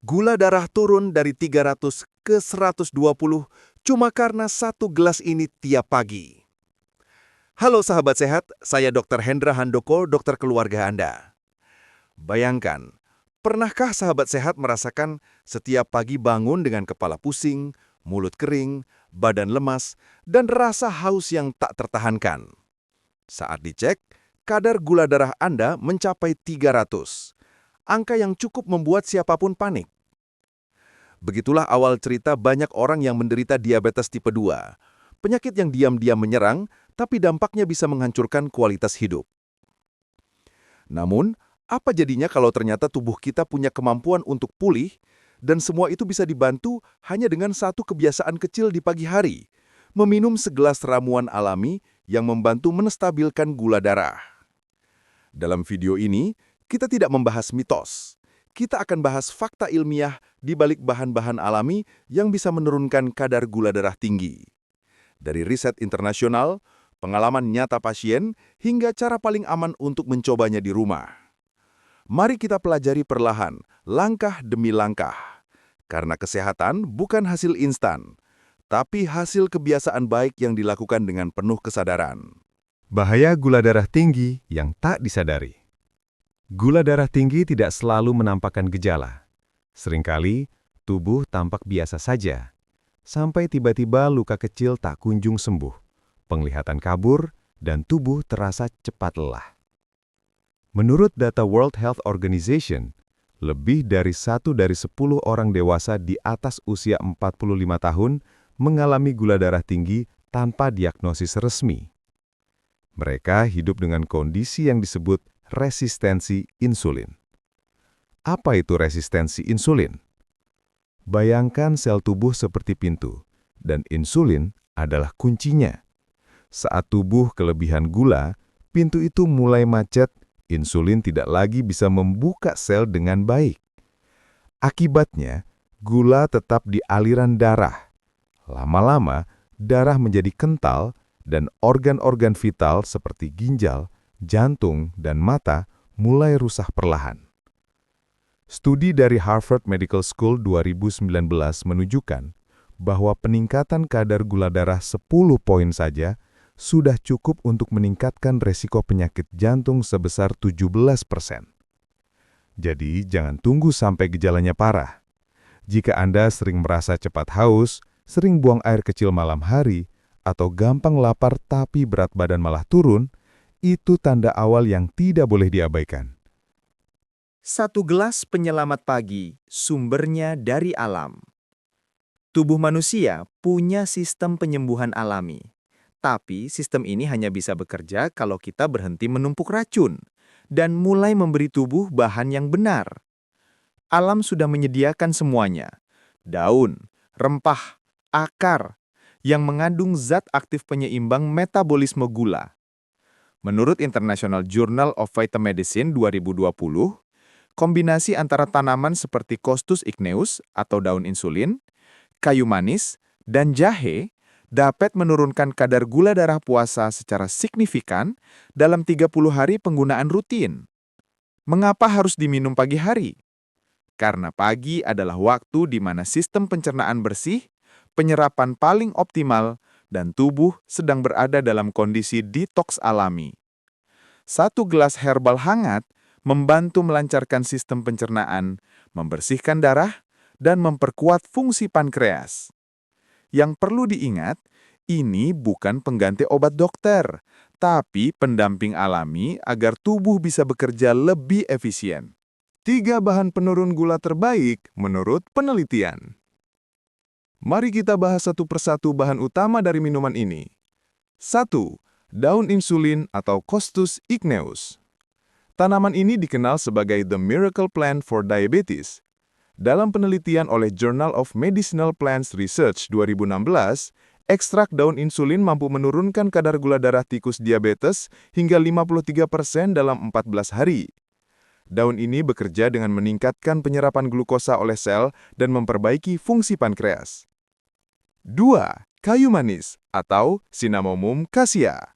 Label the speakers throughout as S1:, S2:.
S1: Gula darah turun dari 300 ke 120 cuma karena satu gelas ini tiap pagi. Halo sahabat sehat, saya Dr. Hendra Handoko, dokter keluarga Anda. Bayangkan, pernahkah sahabat sehat merasakan setiap pagi bangun dengan kepala pusing, mulut kering, badan lemas, dan rasa haus yang tak tertahankan? Saat dicek, kadar gula darah Anda mencapai 300, angka yang cukup membuat siapapun panik. Begitulah awal cerita banyak orang yang menderita diabetes tipe 2. Penyakit yang diam-diam menyerang, tapi dampaknya bisa menghancurkan kualitas hidup. Namun, apa jadinya kalau ternyata tubuh kita punya kemampuan untuk pulih, dan semua itu bisa dibantu hanya dengan satu kebiasaan kecil di pagi hari, meminum segelas ramuan alami yang membantu menstabilkan gula darah. Dalam video ini, kita tidak membahas mitos. Kita akan bahas fakta ilmiah di balik bahan-bahan alami yang bisa menurunkan kadar gula darah tinggi. Dari riset internasional, pengalaman nyata pasien, hingga cara paling aman untuk mencobanya di rumah. Mari kita pelajari perlahan, langkah demi langkah. Karena kesehatan bukan hasil instan, tapi hasil kebiasaan baik yang dilakukan dengan penuh kesadaran.
S2: Bahaya gula darah tinggi yang tak disadari. Gula darah tinggi tidak selalu menampakkan gejala. Seringkali, tubuh tampak biasa saja, sampai tiba-tiba luka kecil tak kunjung sembuh, penglihatan kabur, dan tubuh terasa cepat lelah. Menurut data World Health Organization, lebih dari 1 dari 10 orang dewasa di atas usia 45 tahun mengalami gula darah tinggi tanpa diagnosis resmi. Mereka hidup dengan kondisi yang disebut resistensi insulin. Apa itu resistensi insulin? Bayangkan sel tubuh seperti pintu, dan insulin adalah kuncinya. Saat tubuh kelebihan gula, pintu itu mulai macet, insulin tidak lagi bisa membuka sel dengan baik. Akibatnya, gula tetap di aliran darah. Lama-lama, darah menjadi kental, dan organ-organ vital seperti ginjal, jantung, dan mata mulai rusak perlahan. Studi dari Harvard Medical School 2019 menunjukkan bahwa peningkatan kadar gula darah 10 poin saja sudah cukup untuk meningkatkan resiko penyakit jantung sebesar 17%. Jadi, jangan tunggu sampai gejalanya parah. Jika Anda sering merasa cepat haus, sering buang air kecil malam hari, atau gampang lapar tapi berat badan malah turun, itu tanda awal yang tidak boleh diabaikan.
S3: Satu gelas penyelamat pagi, sumbernya dari alam. Tubuh manusia punya sistem penyembuhan alami. Tapi sistem ini hanya bisa bekerja kalau kita berhenti menumpuk racun dan mulai memberi tubuh bahan yang benar. Alam sudah menyediakan semuanya. Daun, rempah, akar, yang mengandung zat aktif penyeimbang metabolisme gula. Menurut International Journal of Phytomedicine 2020, kombinasi antara tanaman seperti Costus igneus atau daun insulin, kayu manis, dan jahe dapat menurunkan kadar gula darah puasa secara signifikan dalam 30 hari penggunaan rutin. Mengapa harus diminum pagi hari? Karena pagi adalah waktu di mana sistem pencernaan bersih, penyerapan paling optimal, dan tubuh sedang berada dalam kondisi detoks alami. Satu gelas herbal hangat membantu melancarkan sistem pencernaan, membersihkan darah, dan memperkuat fungsi pankreas. Yang perlu diingat, ini bukan pengganti obat dokter, tapi pendamping alami agar tubuh bisa bekerja lebih efisien.
S2: 3 bahan penurun gula terbaik menurut penelitian. Mari kita bahas satu persatu bahan utama dari minuman ini. 1. Daun insulin atau Costus igneus. Tanaman ini dikenal sebagai the miracle plant for diabetes. Dalam penelitian oleh Journal of Medicinal Plants Research 2016, ekstrak daun insulin mampu menurunkan kadar gula darah tikus diabetes hingga 53% dalam 14 hari. Daun ini bekerja dengan meningkatkan penyerapan glukosa oleh sel dan memperbaiki fungsi pankreas. 2. Kayu manis atau Cinnamomum cassia.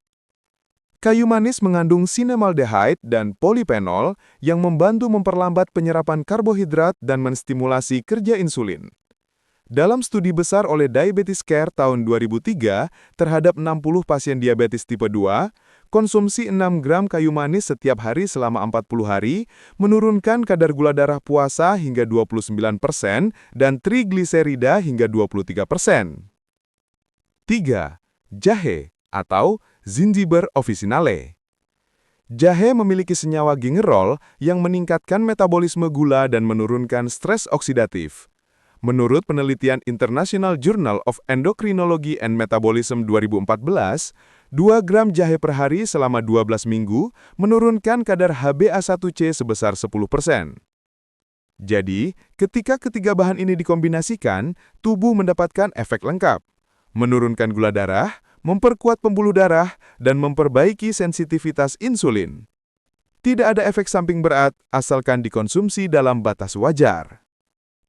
S4: Kayu manis mengandung sinemaldehyde dan polifenol yang membantu memperlambat penyerapan karbohidrat dan menstimulasi kerja insulin. Dalam studi besar oleh Diabetes Care tahun 2003 terhadap 60 pasien diabetes tipe 2, konsumsi 6 gram kayu manis setiap hari selama 40 hari menurunkan kadar gula darah puasa hingga 29% dan trigliserida hingga 23%. 3. Jahe atau Zingiber officinale. Jahe memiliki senyawa gingerol yang meningkatkan metabolisme gula dan menurunkan stres oksidatif. Menurut penelitian International Journal of Endocrinology and Metabolism 2014, 2 gram jahe per hari selama 12 minggu menurunkan kadar HbA1c sebesar 10%. Jadi, ketika ketiga bahan ini dikombinasikan, tubuh mendapatkan efek lengkap. Menurunkan gula darah, memperkuat pembuluh darah, dan memperbaiki sensitivitas insulin. Tidak ada efek samping berat asalkan dikonsumsi dalam batas wajar.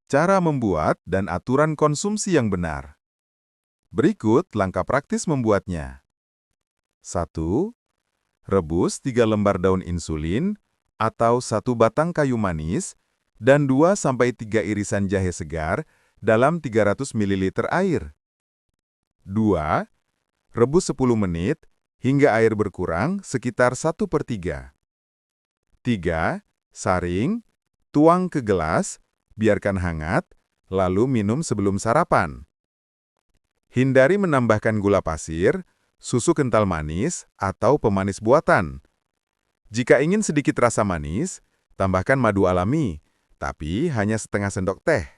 S1: Cara membuat dan aturan konsumsi yang benar. Berikut langkah praktis membuatnya. 1. Rebus 3 lembar daun insulin atau 1 batang kayu manis dan 2-3 irisan jahe segar dalam 300 ml air. 2. Rebus 10 menit hingga air berkurang sekitar 1/3. 3. Saring, tuang ke gelas, biarkan hangat, lalu minum sebelum sarapan. Hindari menambahkan gula pasir, susu kental manis, atau pemanis buatan. Jika ingin sedikit rasa manis, tambahkan madu alami, tapi hanya setengah sendok teh.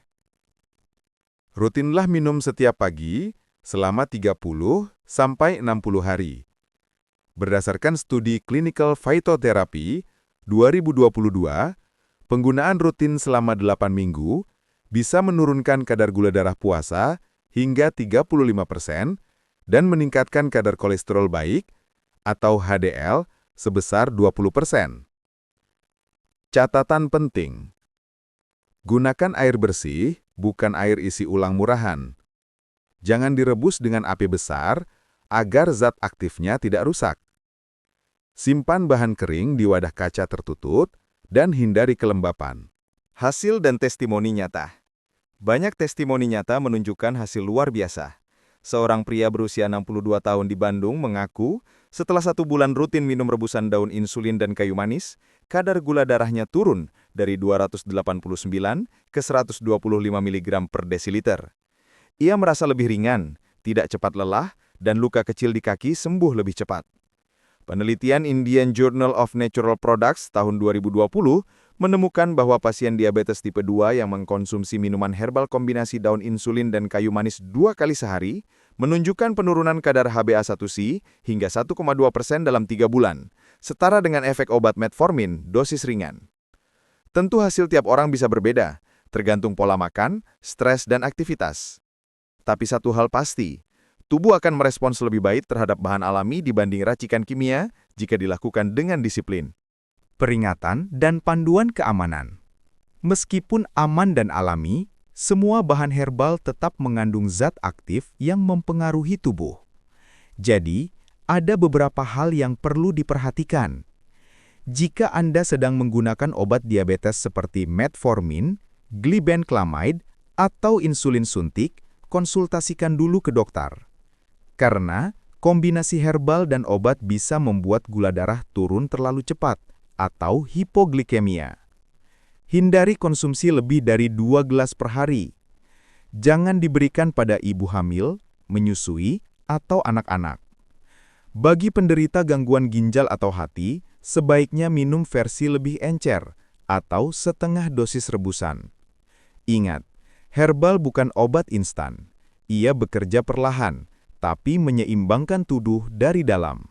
S1: Rutinlah minum setiap pagi selama 30-60 hari. Berdasarkan studi Clinical Phytotherapy 2022, penggunaan rutin selama 8 minggu bisa menurunkan kadar gula darah puasa hingga 35% dan meningkatkan kadar kolesterol baik atau HDL sebesar 20%. Catatan penting. Gunakan air bersih, bukan air isi ulang murahan. Jangan direbus dengan api besar agar zat aktifnya tidak rusak. Simpan bahan kering di wadah kaca tertutup dan hindari kelembapan.
S3: Hasil dan testimoni nyata. Banyak testimoni nyata menunjukkan hasil luar biasa. Seorang pria berusia 62 tahun di Bandung mengaku setelah 1 bulan rutin minum rebusan daun insulin dan kayu manis, kadar gula darahnya turun dari 289 ke 125 mg per desiliter. Ia merasa lebih ringan, tidak cepat lelah, dan luka kecil di kaki sembuh lebih cepat. Penelitian Indian Journal of Natural Products tahun 2020 menemukan bahwa pasien diabetes tipe 2 yang mengkonsumsi minuman herbal kombinasi daun insulin dan kayu manis 2 kali sehari menunjukkan penurunan kadar HbA1c hingga 1,2% dalam 3 bulan, setara dengan efek obat metformin dosis ringan. Tentu hasil tiap orang bisa berbeda, tergantung pola makan, stres, dan aktivitas. Tapi satu hal pasti, tubuh akan merespons lebih baik terhadap bahan alami dibanding racikan kimia jika dilakukan dengan disiplin. Peringatan dan panduan keamanan. Meskipun aman dan alami, semua bahan herbal tetap mengandung zat aktif yang mempengaruhi tubuh. Jadi, ada beberapa hal yang perlu diperhatikan. Jika Anda sedang menggunakan obat diabetes seperti metformin, glibenclamide, atau insulin suntik, konsultasikan dulu ke dokter. Karena kombinasi herbal dan obat bisa membuat gula darah turun terlalu cepat atau hipoglikemia. Hindari konsumsi lebih dari 2 gelas per hari. Jangan diberikan pada ibu hamil, menyusui, atau anak-anak. Bagi penderita gangguan ginjal atau hati, sebaiknya minum versi lebih encer atau setengah dosis rebusan. Ingat, herbal bukan obat instan. Ia bekerja perlahan, tapi menyeimbangkan tubuh dari dalam.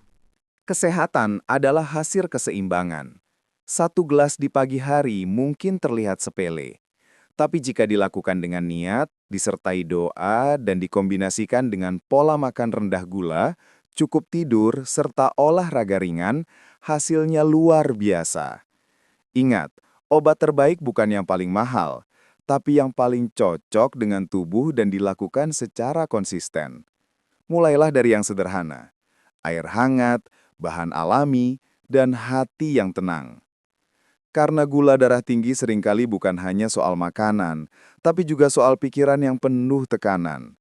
S3: Kesehatan adalah hasil keseimbangan. 1 gelas di pagi hari mungkin terlihat sepele. Tapi jika dilakukan dengan niat, disertai doa, dan dikombinasikan dengan pola makan rendah gula, cukup tidur, serta olahraga ringan, hasilnya luar biasa. Ingat, obat terbaik bukan yang paling mahal, tapi yang paling cocok dengan tubuh dan dilakukan secara konsisten. Mulailah dari yang sederhana. Air hangat,
S1: bahan alami, dan hati yang tenang. Karena gula darah tinggi seringkali bukan hanya soal makanan, tapi juga soal pikiran yang penuh tekanan.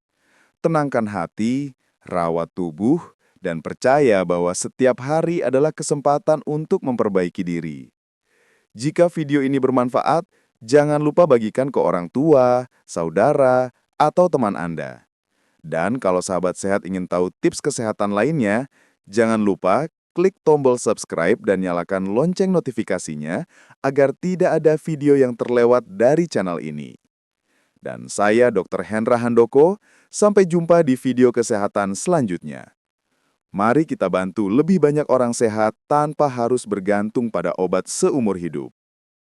S1: Tenangkan hati, rawat tubuh, dan percaya bahwa setiap hari adalah kesempatan untuk memperbaiki diri. Jika video ini bermanfaat, jangan lupa bagikan ke orang tua, saudara, atau teman Anda. Dan kalau sahabat sehat ingin tahu tips kesehatan lainnya, jangan lupa klik tombol subscribe dan nyalakan lonceng notifikasinya agar tidak ada video yang terlewat dari channel ini. Dan saya Dr. Hendra Handoko, sampai jumpa di video kesehatan selanjutnya. Mari kita bantu lebih banyak orang sehat tanpa harus bergantung pada obat seumur hidup.